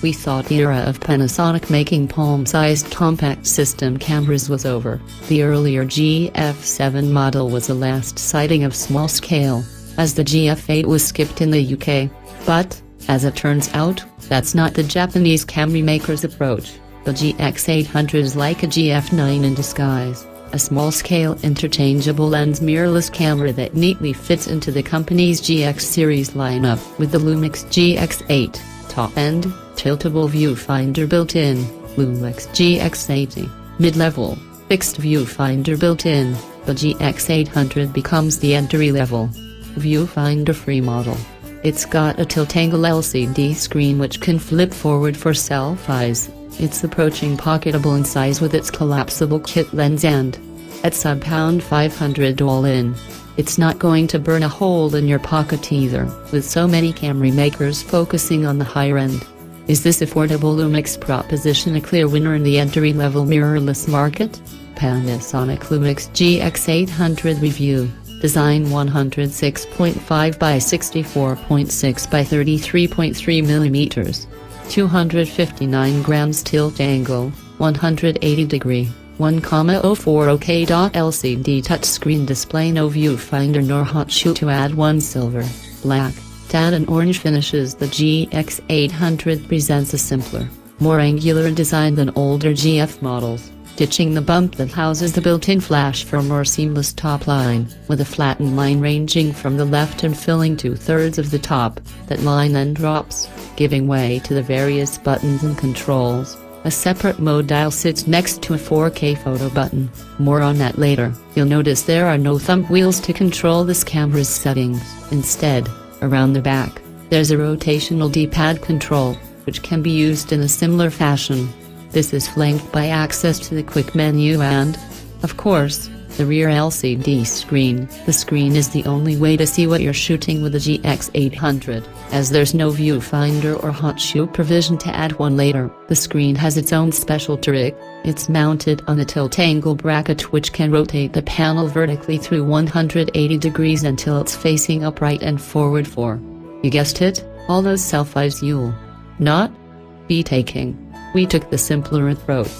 We thought the era of Panasonic making palm-sized compact system cameras was over. The earlier GF7 model was the last sighting of small scale, as the GF8 was skipped in the UK. But, as it turns out, that's not the Japanese camera maker's approach. The GX800 is like a GF9 in disguise, a small-scale interchangeable lens mirrorless camera that neatly fits into the company's GX series lineup. With the Lumix GX8, top-end, tiltable viewfinder built-in, Lumix GX80, mid-level, fixed viewfinder built-in, the GX800 becomes the entry-level, viewfinder-free model. It's got a tilt-angle LCD screen which can flip forward for selfies. It's approaching pocketable in size with its collapsible kit lens and, at sub-£500 all-in, it's not going to burn a hole in your pocket either. With so many camera makers focusing on the higher end, is this affordable Lumix proposition a clear winner in the entry-level mirrorless market? Panasonic Lumix GX800 Review. Design 106.5 by 64.6 by 33.3 mm. 259 grams tilt angle, 180 degree, 1,04 LCD touchscreen display. No viewfinder nor hot shoe to add. One silver, black, tan and orange finishes. The GX800 presents a simpler, more angular design than older GF models, ditching the bump that houses the built-in flash for a more seamless top line, with a flattened line ranging from the left and filling 2/3 of the top. That line then drops, giving way to the various buttons and controls. A separate mode dial sits next to a 4K photo button. More on that later. You'll notice there are no thumb wheels to control this camera's settings. Instead, around the back, there's a rotational D-pad control, which can be used in a similar fashion. This is flanked by access to the quick menu and, of course, the rear LCD screen. The screen is the only way to see what you're shooting with the GX800, as there's no viewfinder or hot shoe provision to add one later. The screen has its own special trick. It's mounted on a tilt-angle bracket which can rotate the panel vertically through 180 degrees until it's facing upright and forward for, you guessed it, all those selfies you'll not be taking. We took the simpler approach.